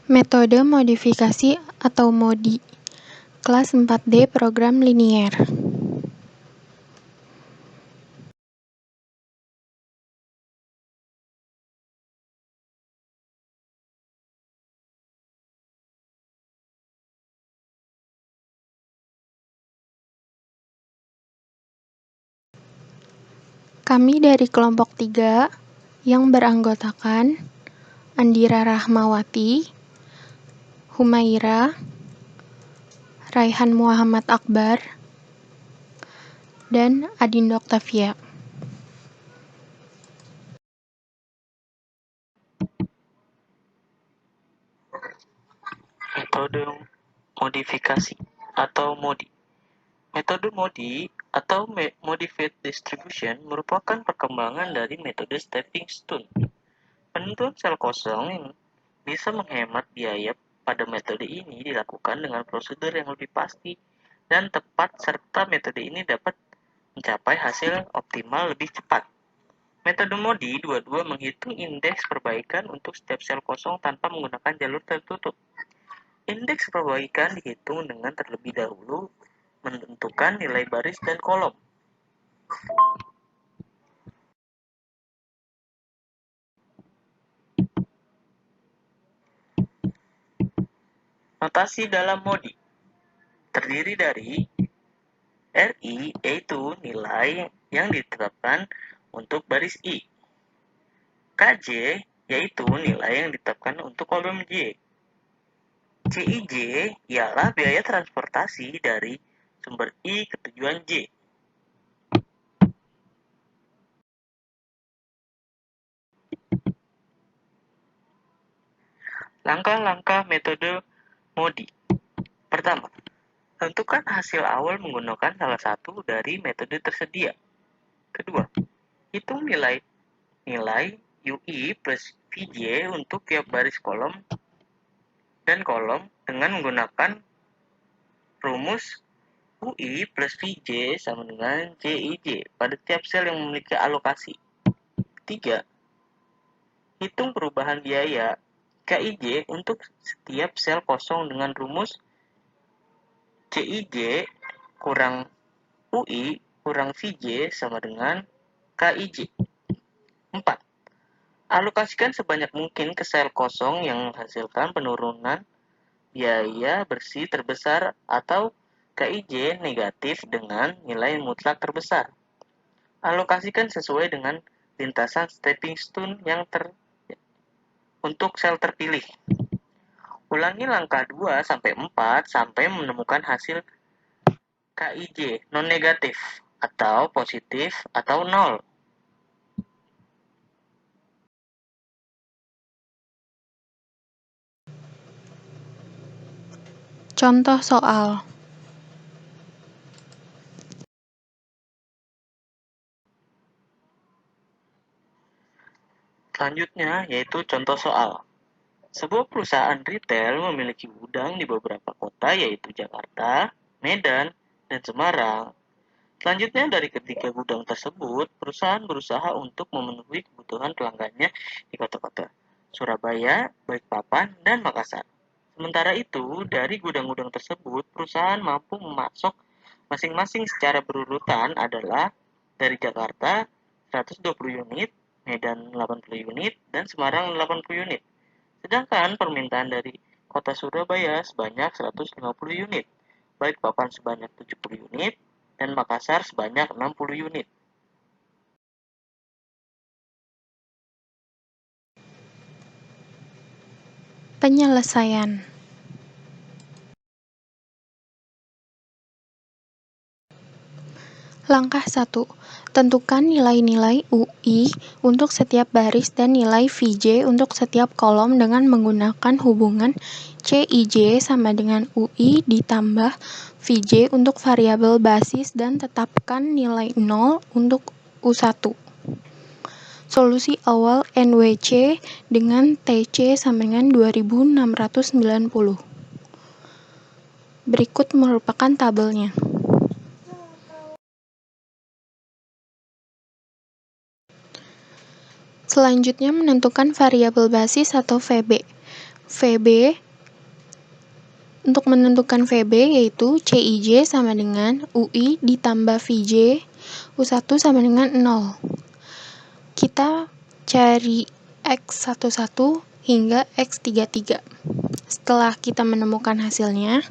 Metode modifikasi atau MODI, kelas 4D program linier. Kami dari kelompok 3 yang beranggotakan Andira Rahmawati, Humaira, Raihan Muhammad Akbar, dan Adinda Oktavia. Metode modifikasi atau MODI. Metode MODI atau Modified Distribution merupakan perkembangan dari metode stepping stone. Penentuan sel kosong yang bisa menghemat biaya pada metode ini dilakukan dengan prosedur yang lebih pasti dan tepat, serta metode ini dapat mencapai hasil optimal lebih cepat. Metode MODI dua-dua menghitung indeks perbaikan untuk setiap sel kosong tanpa menggunakan jalur tertutup. Indeks perbaikan dihitung dengan terlebih dahulu menentukan nilai baris dan kolom. Notasi dalam MODI terdiri dari RI, yaitu nilai yang ditetapkan untuk baris I. KJ, yaitu nilai yang ditetapkan untuk kolom J. CIJ ialah biaya transportasi dari sumber I ke tujuan J. Langkah-langkah metode MODI. Pertama, tentukan hasil awal menggunakan salah satu dari metode tersedia. Kedua, hitung nilai UI plus VJ untuk tiap baris kolom dan kolom dengan menggunakan rumus UI plus VJ sama dengan JIJ pada tiap sel yang memiliki alokasi. Tiga, hitung perubahan biaya KIJ untuk setiap sel kosong dengan rumus CIJ kurang UI kurang VJ sama dengan KIJ. 4. Alokasikan sebanyak mungkin ke sel kosong yang menghasilkan penurunan biaya bersih terbesar atau KIJ negatif dengan nilai mutlak terbesar. Alokasikan sesuai dengan lintasan stepping stone yang untuk sel terpilih. Ulangi langkah 2 sampai 4 sampai menemukan hasil KIJ non-negatif atau positif atau 0. Contoh soal. Selanjutnya yaitu contoh soal. Sebuah perusahaan retail memiliki gudang di beberapa kota yaitu Jakarta, Medan, dan Semarang. Selanjutnya dari ketiga gudang tersebut, perusahaan berusaha untuk memenuhi kebutuhan pelanggannya di kota-kota Surabaya, Balikpapan, dan Makassar. Sementara itu, dari gudang-gudang tersebut, perusahaan mampu memasok masing-masing secara berurutan adalah dari Jakarta 120 unit, Medan 80 unit, dan Semarang 80 unit. Sedangkan permintaan dari kota Surabaya sebanyak 150 unit, Balikpapan sebanyak 70 unit, dan Makassar sebanyak 60 unit. Penyelesaian. Langkah 1. Tentukan nilai-nilai UI untuk setiap baris dan nilai VJ untuk setiap kolom dengan menggunakan hubungan CIJ sama dengan UI ditambah VJ untuk variabel basis dan tetapkan nilai 0 untuk U1. Solusi awal NWC dengan TC sama dengan 2690. Berikut merupakan tabelnya. Selanjutnya menentukan variabel basis atau VB. VB. Untuk menentukan VB yaitu CIJ sama dengan UI ditambah VJ, U1 sama dengan 0. Kita cari X11 hingga X33. Setelah kita menemukan hasilnya,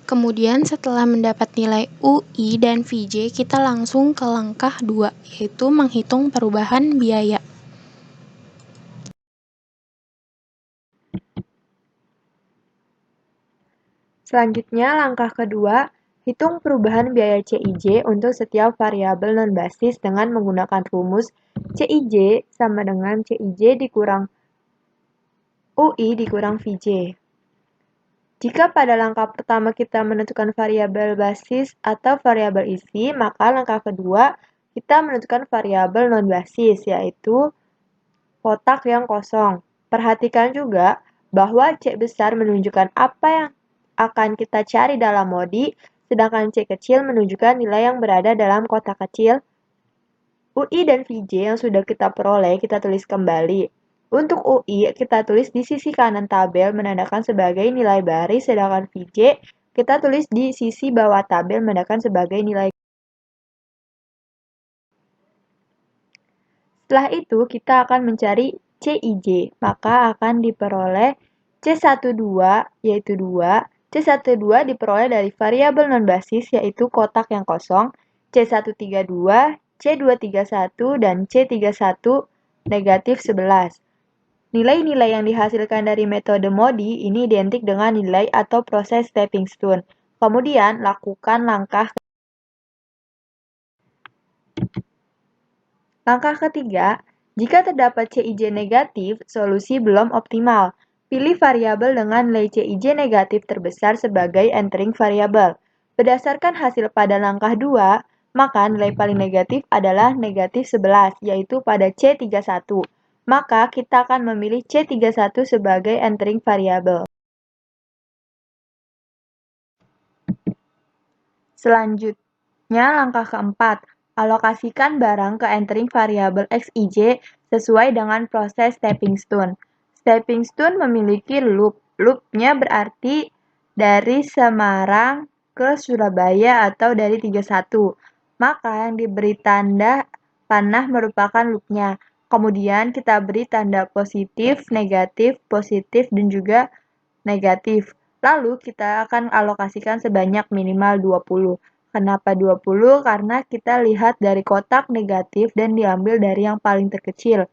kemudian setelah mendapat nilai UI dan VJ, kita langsung ke langkah 2, yaitu menghitung perubahan biaya. Selanjutnya, langkah kedua, hitung perubahan biaya CIJ untuk setiap variabel non-basis dengan menggunakan rumus CIJ sama dengan CIJ dikurang UI dikurang VJ. Jika pada langkah pertama kita menentukan variabel basis atau variabel isi, maka langkah kedua kita menentukan variabel non-basis, yaitu kotak yang kosong. Perhatikan juga bahwa C besar menunjukkan apa yang akan kita cari dalam modi, sedangkan C kecil menunjukkan nilai yang berada dalam kotak kecil. UI dan VJ yang sudah kita peroleh, kita tulis kembali. Untuk UI, kita tulis di sisi kanan tabel menandakan sebagai nilai baris, sedangkan VJ kita tulis di sisi bawah tabel menandakan sebagai nilai. Setelah itu, kita akan mencari CIJ, maka akan diperoleh C12 yaitu 2, C12 diperoleh dari variabel non-basis yaitu kotak yang kosong, C132, C231, dan C31 negatif 11. Nilai-nilai yang dihasilkan dari metode MODI ini identik dengan nilai atau proses stepping stone. Kemudian, lakukan langkah ketiga. Jika terdapat CIJ negatif, solusi belum optimal. Pilih variabel dengan nilai CIJ negatif terbesar sebagai entering variabel. Berdasarkan hasil pada langkah 2, maka nilai paling negatif adalah negatif 11, yaitu pada C31. Maka kita akan memilih C31 sebagai entering variabel. Selanjutnya, langkah keempat. Alokasikan barang ke entering variabel XIJ sesuai dengan proses stepping stone. Stepping stone memiliki loop. Loopnya berarti dari Semarang ke Surabaya atau dari 31. Maka yang diberi tanda panah merupakan loopnya. Kemudian kita beri tanda positif, positif, dan juga negatif. Lalu kita akan alokasikan sebanyak minimal 20. Kenapa 20? Karena kita lihat dari kotak negatif dan diambil dari yang paling terkecil.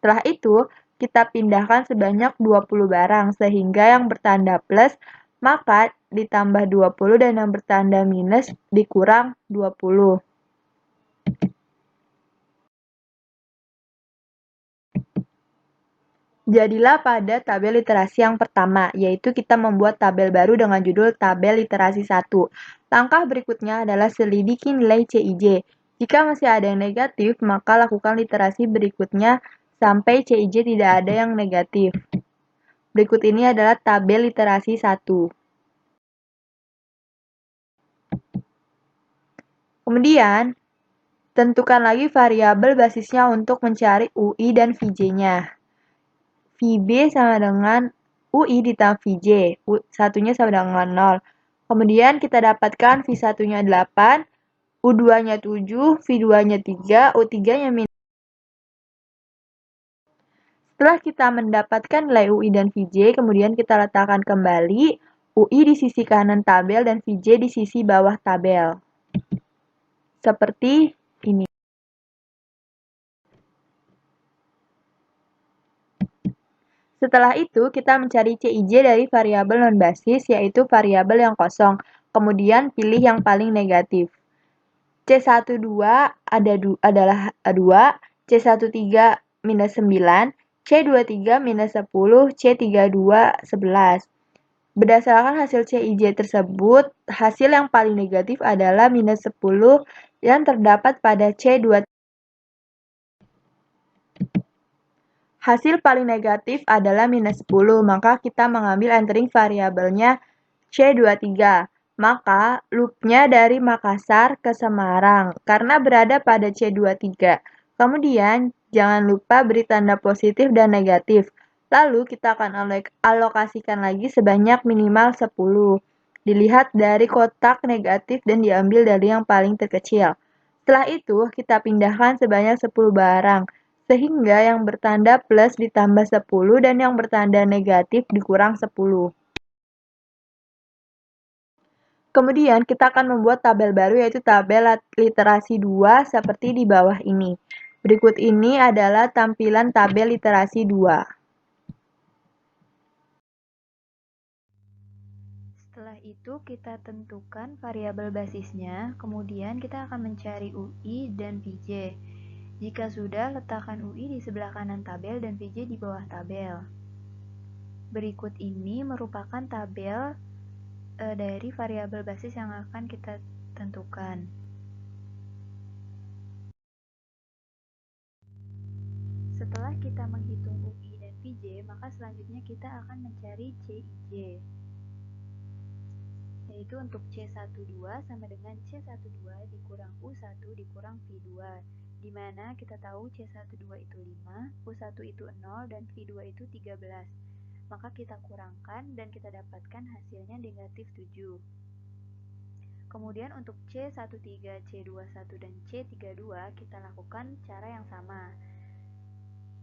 Setelah itu, kita pindahkan sebanyak 20 barang, sehingga yang bertanda plus, maka ditambah 20 dan yang bertanda minus dikurang 20. Jadilah pada tabel literasi yang pertama, yaitu kita membuat tabel baru dengan judul tabel literasi 1. Langkah berikutnya adalah selidiki nilai CIJ. Jika masih ada yang negatif, maka lakukan literasi berikutnya sampai CIJ tidak ada yang negatif. Berikut ini adalah tabel literasi 1. Kemudian, tentukan lagi variabel basisnya untuk mencari UI dan VJ-nya. VB sama dengan UI ditambah VJ, satunya sama dengan 0. Kemudian kita dapatkan V1-nya 8, U2-nya 7, V2-nya 3, U3-nya minus. Setelah kita mendapatkan nilai UI dan VJ, kemudian kita letakkan kembali UI di sisi kanan tabel dan VJ di sisi bawah tabel. Seperti ini. Setelah itu, kita mencari CIJ dari variabel non-basis, yaitu variabel yang kosong. Kemudian pilih yang paling negatif. C12 adalah 2, C13 minus 9, C23 minus 10, C32 11. Berdasarkan hasil CIJ tersebut, hasil yang paling negatif adalah minus 10 yang terdapat pada C23. Hasil paling negatif adalah minus 10, maka kita mengambil entering variabelnya C23. Maka loopnya dari Makassar ke Semarang, karena berada pada C23. Kemudian, jangan lupa beri tanda positif dan negatif. Lalu kita akan alokasikan lagi sebanyak minimal 10. Dilihat dari kotak negatif dan diambil dari yang paling terkecil. Setelah itu, kita pindahkan sebanyak 10 barang, sehingga yang bertanda plus ditambah 10 dan yang bertanda negatif dikurang 10. Kemudian kita akan membuat tabel baru yaitu tabel literasi 2 seperti di bawah ini. Berikut ini adalah tampilan tabel literasi 2. Setelah itu kita tentukan variabel basisnya, kemudian kita akan mencari UI dan VJ. Jika sudah, letakkan UI di sebelah kanan tabel dan VJ di bawah tabel. Berikut ini merupakan tabel dari variabel basis yang akan kita tentukan. Setelah kita menghitung UI dan VJ, maka selanjutnya kita akan mencari CIJ. Yaitu untuk C12 sama dengan C12 dikurang U1 dikurang V2, di mana kita tahu C12 itu 5, U1 itu 0, dan V2 itu 13. Maka kita kurangkan dan kita dapatkan hasilnya negatif 7. Kemudian untuk C13, C21, dan C32 kita lakukan cara yang sama,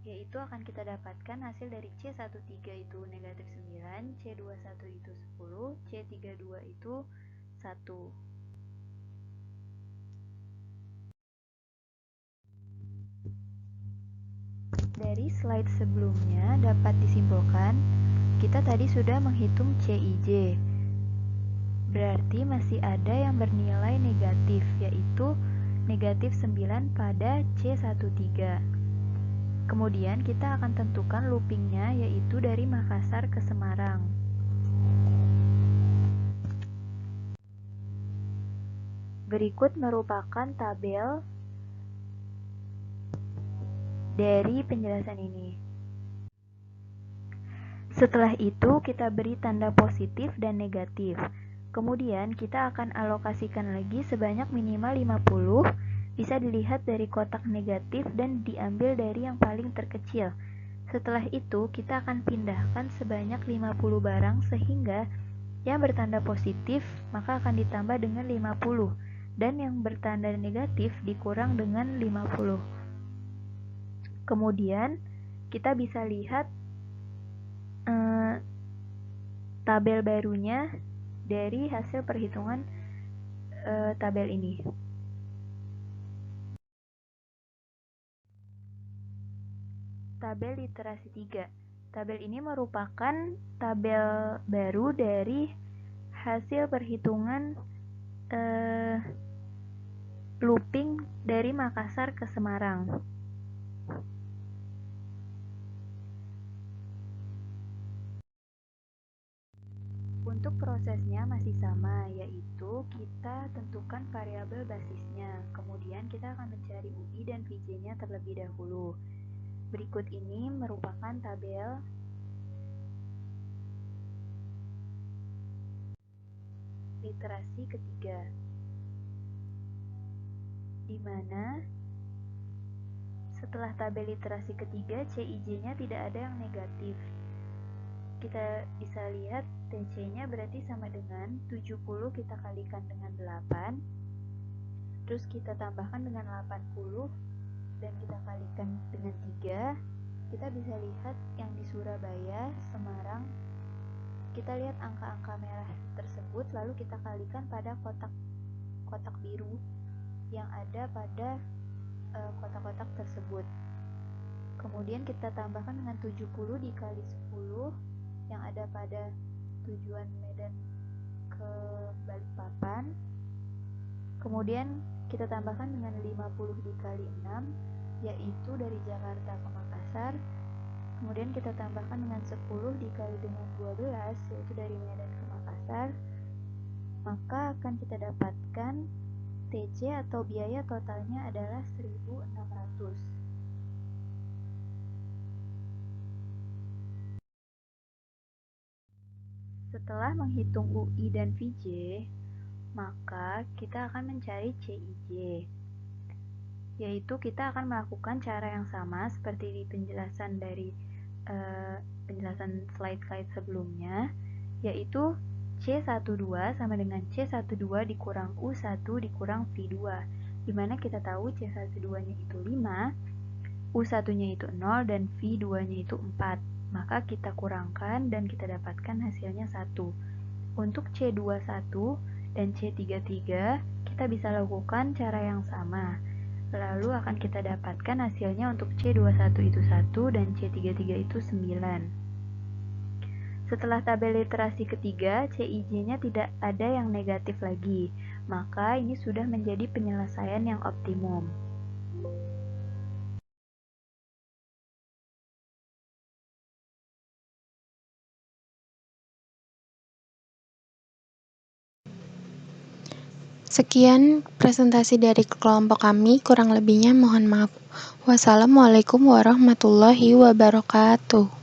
yaitu akan kita dapatkan hasil dari C13 itu negatif 9, C21 itu 10, C32 itu 1. Dari slide sebelumnya dapat disimpulkan, kita tadi sudah menghitung CIJ. Berarti masih ada yang bernilai negatif, yaitu negatif 9 pada C13. Kemudian kita akan tentukan loopingnya, yaitu dari Makassar ke Semarang. Berikut merupakan tabel dari penjelasan ini. Setelah itu kita beri tanda positif dan negatif. Kemudian kita akan alokasikan lagi sebanyak minimal 50. Bisa dilihat dari kotak negatif dan diambil dari yang paling terkecil. Setelah itu kita akan pindahkan sebanyak 50 barang sehingga yang bertanda positif maka akan ditambah dengan 50 dan yang bertanda negatif dikurang dengan 50. Kemudian kita bisa lihat tabel barunya dari hasil perhitungan tabel ini. Tabel literasi 3. Tabel ini merupakan tabel baru dari hasil perhitungan looping dari Makassar ke Semarang. Untuk prosesnya masih sama, yaitu kita tentukan variabel basisnya, kemudian kita akan mencari UI dan VJ-nya terlebih dahulu. Berikut ini merupakan tabel literasi ketiga, di mana setelah tabel literasi ketiga CIJ-nya tidak ada yang negatif. Kita bisa lihat TC-nya berarti sama dengan 70 kita kalikan dengan 8, terus kita tambahkan dengan 80 dan kita kalikan dengan 3. Kita bisa lihat yang di Surabaya, Semarang, kita lihat angka-angka merah tersebut, lalu kita kalikan pada kotak biru yang ada pada kotak-kotak tersebut. Kemudian kita tambahkan dengan 70 dikali 10 yang ada pada tujuan Medan ke Balikpapan. Kemudian kita tambahkan dengan 50 dikali 6, yaitu dari Jakarta ke Makassar. Kemudian kita tambahkan dengan 10 dikali dengan 12, yaitu dari Medan ke Makassar. Maka akan kita dapatkan TC atau biaya totalnya adalah 1.600. Setelah menghitung UI dan VJ, maka kita akan mencari CIJ, yaitu kita akan melakukan cara yang sama seperti di penjelasan dari penjelasan slide-slide sebelumnya, yaitu C12 sama dengan C12 dikurang U1 dikurang V2, dimana kita tahu C12-nya itu 5, U1-nya itu 0, dan V2-nya itu 4. Maka kita kurangkan dan kita dapatkan hasilnya 1. Untuk C21 dan C33, kita bisa lakukan cara yang sama. Lalu akan kita dapatkan hasilnya untuk C21 itu 1 dan C33 itu 9. Setelah tabel literasi ketiga, CIJ-nya tidak ada yang negatif lagi, maka ini sudah menjadi penyelesaian yang optimum. Sekian presentasi dari kelompok kami, kurang lebihnya mohon maaf. Wassalamualaikum warahmatullahi wabarakatuh.